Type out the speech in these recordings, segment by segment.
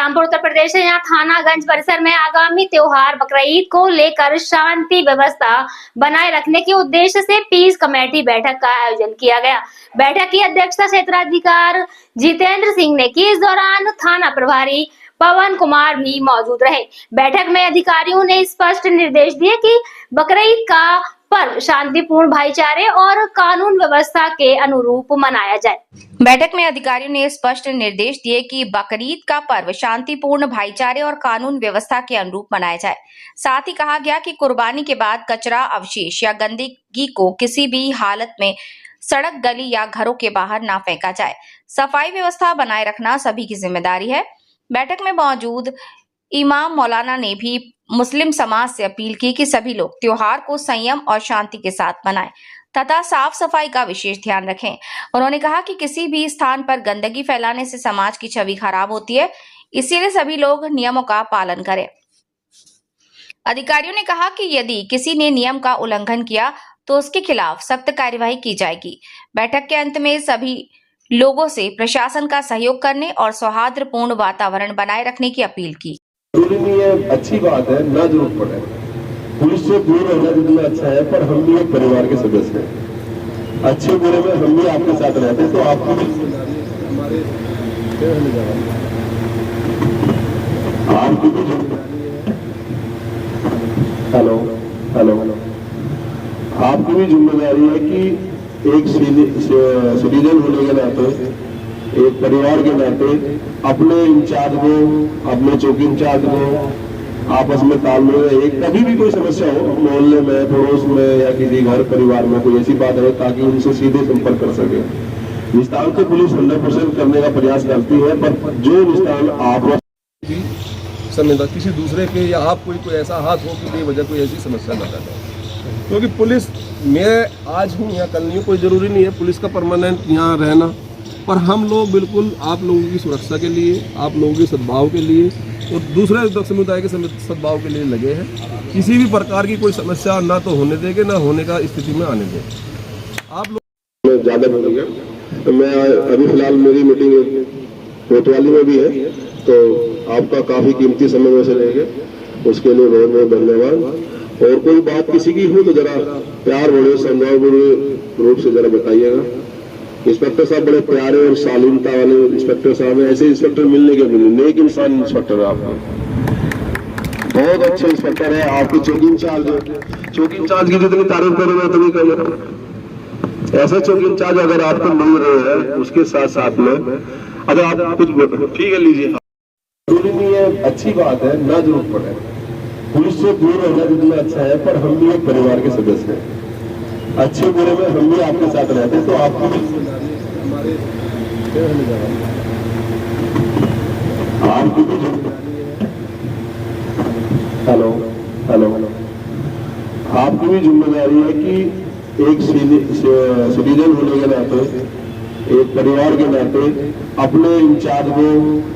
रामपुर उत्तर प्रदेश है। यहाँ थानागंज परिसर में आगामी त्योहार बकरीद को लेकर शांति व्यवस्था बनाए रखने के उद्देश्य से पीस कमेटी बैठक का आयोजन किया गया। बैठक की अध्यक्षता क्षेत्राधिकारी जितेंद्र सिंह ने की। इस दौरान थाना प्रभारी पवन कुमार भी मौजूद रहे। बैठक में अधिकारियों ने स्पष्ट निर्देश दिए कि बकरीद का पर्व शांतिपूर्ण, भाईचारे और कानून व्यवस्था के अनुरूप मनाया जाए। बैठक में अधिकारियों ने स्पष्ट निर्देश दिए कि बकरीद का पर्व शांतिपूर्ण, भाईचारे और कानून व्यवस्था के अनुरूप मनाया जाए। साथ ही कहा गया कि कुर्बानी के बाद कचरा, अवशेष या गंदगी को किसी भी हालत में सड़क, गली या घरों के बाहर ना फेंका जाए। सफाई व्यवस्था बनाए रखना सभी की जिम्मेदारी है। बैठक में मौजूद इमाम मौलाना ने भी मुस्लिम समाज से अपील की कि सभी लोग त्योहार को संयम और शांति के साथ मनाएं तथा साफ सफाई का विशेष ध्यान रखें। उन्होंने कहा कि किसी भी स्थान पर गंदगी फैलाने से समाज की छवि खराब होती है, इसीलिए सभी लोग नियमों का पालन करें। अधिकारियों ने कहा कि यदि किसी ने नियम का उल्लंघन किया तो उसके खिलाफ सख्त कार्यवाही की जाएगी। बैठक के अंत में सभी लोगों से प्रशासन का सहयोग करने और सौहार्दपूर्ण वातावरण बनाए रखने की अपील की। जरूरी नहीं है, अच्छी बात है, ना जरूरत पड़े पुलिस से दूर रहना जितना अच्छा है, पर हम भी एक परिवार के सदस्य हैं। अच्छे बुरे में हम भी आपके साथ रहते हैं, तो आपको भी हमारे आपकी भी हेलो आपकी भी जिम्मेदारी है कि एक सिटीजन होने के नाते, एक परिवार के नाते अपने इंचार्ज को, अपने चौकी इंचार्ज को आपस में तालमेल रहे। कभी भी कोई समस्या हो मोहल्ले में, पड़ोस में या किसी घर परिवार में कोई ऐसी बात है, ताकि उनसे सीधे संपर्क कर सके। निस्तान को पुलिस 100% करने का प्रयास करती है, पर जो निस्तान आप समझता किसी दूसरे के या आप कोई ऐसा हाथ हो कि बेवजह कोई ऐसी समस्या न पैदा हो, क्योंकि पुलिस मैं आज हूँ या कल नहीं हूँ, कोई जरूरी नहीं है पुलिस का परमानेंट यहाँ रहना, पर हम लोग बिल्कुल आप लोगों की सुरक्षा के लिए, आप लोगों के सद्भाव के लिए और दूसरे समुदाय के सद्भाव के लिए लगे हैं। किसी भी प्रकार की कोई समस्या ना तो होने देंगे, ना होने का स्थिति में आने देंगे। आप लोग ज़्यादा बोल गया, तो मैं अभी फिलहाल मेरी मीटिंग कोतवाली में भी है, तो आपका काफ़ी कीमती समय में से रहेगा, उसके लिए बहुत बहुत धन्यवाद। और कोई बात किसी की हो तो जरा प्यार बड़े संभावपूर्ण रूप से जरा बताइएगा। इंस्पेक्टर साहब बड़े प्यारे और शालीनता वाले इंस्पेक्टर साहब हैं, ऐसे इंस्पेक्टर मिलने के मिले, नेक इंसान इंस्पेक्टर है आपका, बहुत अच्छे इंस्पेक्टर है। आपकी चौकी इंचार्ज की जितनी तारीफ करूँ मैं तभी करूँगा। ऐसे चौकी इंचार्ज अगर आपको मिल रहे हैं, उसके साथ साथ में अगर आप कुछ ठीक है लीजिए, जरूरी नहीं है, अच्छी बात है, ना जरूरत पड़े पुलिस से दूर रहना जितना अच्छा है, पर हम भी एक परिवार के सदस्य हैं। अच्छे बुरे में हम भी आपके साथ रहते हैं, तो आपको भी हमारे आपकी भी हेलो आपकी भी जिम्मेदारी है कि एक सिटीजन होने के नाते, एक परिवार के नाते अपने इंचार्ज को,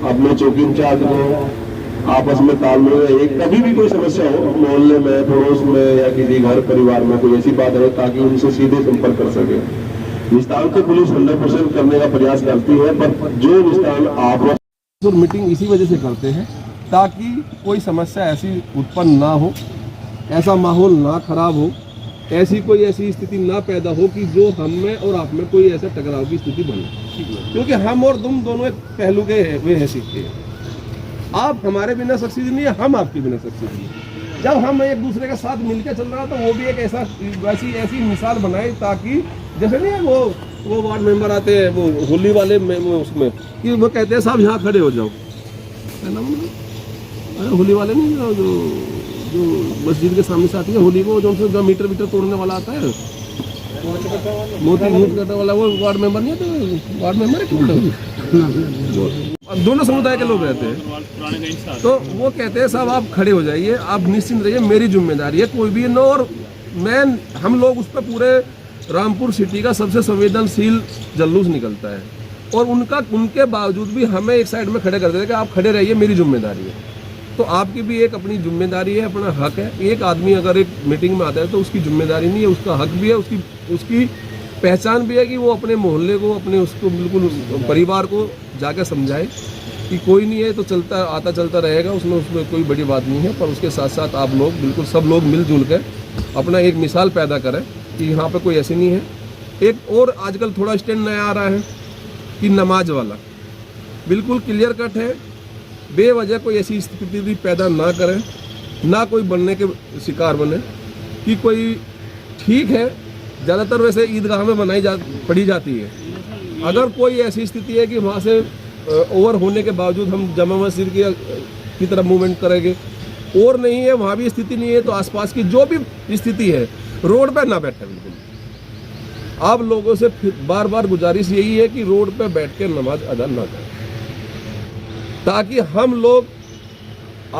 अपने चौकी इंचार्ज को आपस में तालमेल रहे। कभी भी कोई समस्या हो मोहल्ले में, पड़ोस में या किसी घर परिवार में कोई ऐसी बात है, ताकि उनसे सीधे संपर्क कर सके। निस्तान को पुलिस 100% करने का प्रयास करती है, पर जो निस्तान आप मीटिंग इसी वजह से करते हैं ताकि कोई समस्या ऐसी उत्पन्न ना हो, ऐसा माहौल ना खराब हो, ऐसी कोई ऐसी स्थिति ना पैदा हो कि जो हम में और आप में कोई ऐसा टकराव की स्थिति बने, क्योंकि हम और तुम दोनों एक पहलू के वे हैसियत के। आप हमारे बिना सक्सीड नहीं है, हम आपके बिना सक्सीड नहीं। जब हम एक दूसरे के साथ मिलकर चल रहा तो वो भी एक ऐसी मिसाल बनाए, ताकि जैसे नहीं वो वार्ड मेंबर आते हैं, वो होली वाले में उसमें कि वो कहते हैं साहब यहाँ खड़े हो जाओ, है ना, अरे होली वाले नहीं, जो मस्जिद के सामने से आती है होली को, जो मीटर तोड़ने वाला आता है, मोती कटा वाला, वो वार्ड मेंबर नहीं है, वार्ड मेंबर है, दोनों समुदाय के लोग रहते हैं। तो वो कहते हैं साहब आप खड़े हो जाइए, आप निश्चिंत रहिए, मेरी जिम्मेदारी है, कोई भी न, और हम लोग उस पर पूरे रामपुर सिटी का सबसे संवेदनशील जुलूस निकलता है, और उनके बावजूद भी हमें एक साइड में खड़े कर देते हैं कि आप खड़े रहिए, मेरी जिम्मेदारी है। तो आपकी भी एक अपनी जिम्मेदारी है, अपना हक है। एक आदमी अगर एक मीटिंग में आता है तो उसकी जिम्मेदारी नहीं है, उसका हक भी है, उसकी पहचान भी है कि वो अपने मोहल्ले को, अपने उसको बिल्कुल परिवार को जाकर समझाए कि कोई नहीं है तो चलता आता चलता रहेगा, उसमें कोई बड़ी बात नहीं है। पर उसके साथ साथ आप लोग बिल्कुल सब लोग मिलजुल कर अपना एक मिसाल पैदा करें कि यहाँ पे कोई ऐसी नहीं है। एक और आजकल थोड़ा स्टैंड नया आ रहा है कि नमाज वाला, बिल्कुल क्लियर कट है, बेवजह कोई ऐसी स्थिति पैदा ना करें, ना कोई बनने के शिकार बने कि कोई ठीक है। ज़्यादातर वैसे ईदगाह में पढ़ी जाती है। अगर कोई ऐसी स्थिति है कि वहाँ से ओवर होने के बावजूद हम जमा मस्जिद की तरफ मूवमेंट करेंगे, और नहीं है वहाँ भी स्थिति नहीं है, तो आसपास की जो भी स्थिति है रोड पर ना बैठे। बिल्कुल आप लोगों से बार बार गुजारिश यही है कि रोड पर बैठ के नमाज अदा ना करें, ताकि हम लोग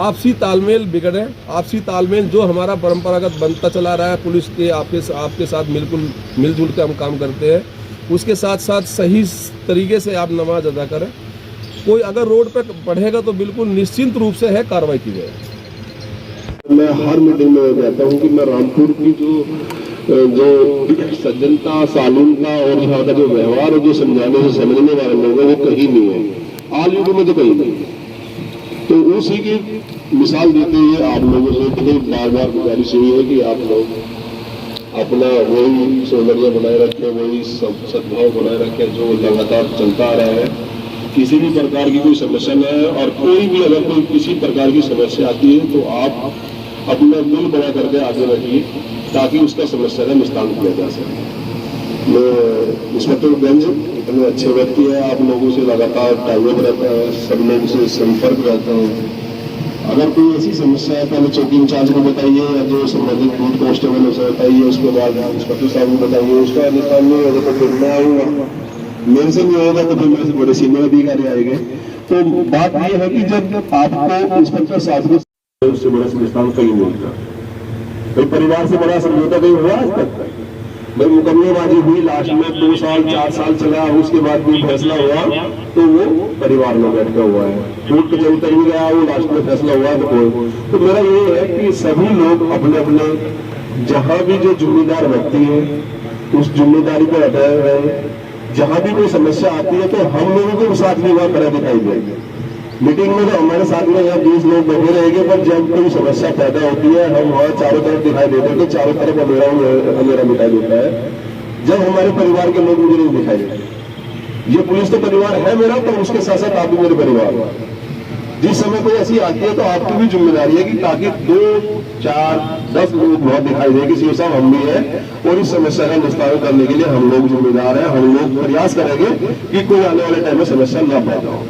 आपसी तालमेल बिगड़े। आपसी तालमेल जो हमारा परंपरागत बनता चला रहा है, पुलिस के आपके साथ बिल्कुल मिलजुल कर हम काम करते हैं, उसके साथ साथ सही तरीके से आप नमाज अदा करें। कोई अगर रोड पे पढ़ेगा तो बिल्कुल निश्चिंत रूप से है कार्रवाई की जाए। मैं हर मीटिंग में कहता हूँ कि मैं रामपुर की जो सज्जनता, सालून का और यहाँ का जो व्यवहार और जो समझाने से समझने वाले लोग हैं वो कहीं नहीं है, आल युग में तो कहीं नहीं। तो उसी की मिसाल देते हुए आप लोगों से बार बार गुजारिश यही है कि आप लोग अपना वही सौंदर्य बनाए रखें, वही सद्भाव बनाए रखें जो लगातार चलता आ रहा है। किसी भी प्रकार की कोई समस्या न है, और कोई भी अगर कोई किसी प्रकार की समस्या आती है तो आप अपना दिल बड़ा करके आगे रखिए, ताकि उसका समस्या का निस्तारण किया जा सके। मैं इंस्पेक्टर गंज इतने अच्छे व्यक्ति है, आप लोगों से लगातार टाइम रहता है, सब लोगों से संपर्क रहता है। अगर कोई ऐसी समस्या है पहले चौकी इंचार्ज को बताइए, या जो संबंधित बूथ कांस्टेबल उसे बताइए, उसके बाद इंस्पेक्टर साहब को बताइए। उसका निस्तारण नहीं होगा तो फिर मैं आऊँगा, मेरे से नहीं होगा तो फिर मेरे से बड़े सीनियर अधिकारी आएंगे। तो बात यह है कि जब आपको इंस्पेक्टर साहब को उससे बड़ा निस्तारण कहीं नहीं होता, भाई परिवार से बड़ा समझौता कहीं हुआ आज तक? भाई मुकदमेबाजी हुई, लास्ट में 2 साल 4 साल चला, उसके बाद कोई फैसला हुआ तो वो परिवार में बैठा हुआ है, कोर्ट के चलते ही गया, वो लास्ट में फैसला हुआ तो मेरा ये है कि सभी लोग अपने अपने जहां भी जो जिम्मेदार व्यक्ति है उस जिम्मेदारी पर अटैच रहे। जहां भी कोई समस्या आती है तो हम लोगों को साथ में वहां खड़ा दिखाई देंगे। मीटिंग में तो हमारे साथ में यहाँ 20 लोग बैठे रहेंगे, पर जब कोई समस्या पैदा होती है हम वहाँ चारों तरफ दिखाई देते हैं, तो चारों तरफ अंधेरा दिखाई देता है। जब हमारे परिवार के लोग मुझे नहीं दिखाई देते। ये पुलिस तो परिवार है मेरा, पर उसके साथ साथ आप भी मेरे परिवार। जिस समय कोई ऐसी आती है तो आपकी भी जिम्मेदारी है कि ताकि 2, 4, 10 लोग बहुत दिखाई दे कि सीओ साहब हम भी है, और इस समस्या का निस्तारण करने के लिए हम लोग जिम्मेदार हैं। हम लोग प्रयास करेंगे कि कोई आने वाले टाइम में समस्या न पैदा हो।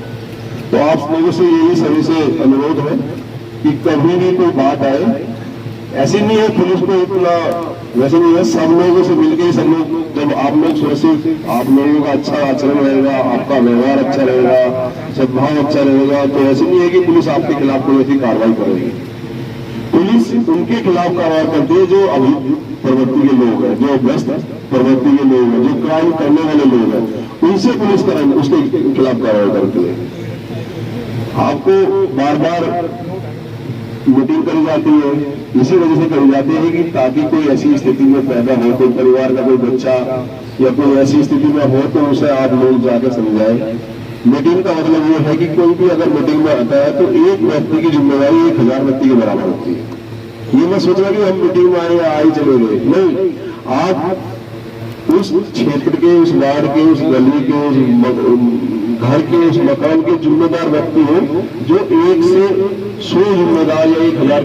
तो आप लोगों से यही सभी से अनुरोध है कि कभी भी कोई बात आए, ऐसी नहीं है पुलिस को इतना वैसे नहीं है, सब लोगों से मिलकर सब लोग जब आप लोग सुरक्षित, आप लोगों का अच्छा आचरण रहेगा, आपका व्यवहार अच्छा रहेगा, सद्भाव अच्छा रहेगा, तो ऐसे नहीं है कि पुलिस आपके खिलाफ कोई ऐसी कार्रवाई करेगी। पुलिस उनके खिलाफ कार्रवाई करती है जो अभी प्रवृत्ति के लोग हैं, जो भ्रष्ट प्रवृत्ति के लोग हैं, जो क्राइम करने वाले लोग हैं, उनसे पुलिस उसके खिलाफ कार्रवाई करती है। आपको बार बार मीटिंग करी जाती है, इसी वजह से करी जाती है कि ताकि कोई ऐसी स्थिति में पैदा हो, कोई परिवार का कोई बच्चा या कोई ऐसी स्थिति में हो तो उसे आप लोग जाकर समझाएं। मीटिंग का मतलब ये है कि कोई भी अगर मीटिंग में आता है तो एक व्यक्ति की जिम्मेदारी 1000 व्यक्ति के बराबर होती है। ये मैं सोच रहा कि हम मीटिंग में आए या आई चले गए, नहीं, आप उस क्षेत्र के, उस वार्ड के, उस गली के, उस घर के, उस मकान के जिम्मेदार व्यक्ति हो, जो 1 से 100 जिम्मेदार या 1000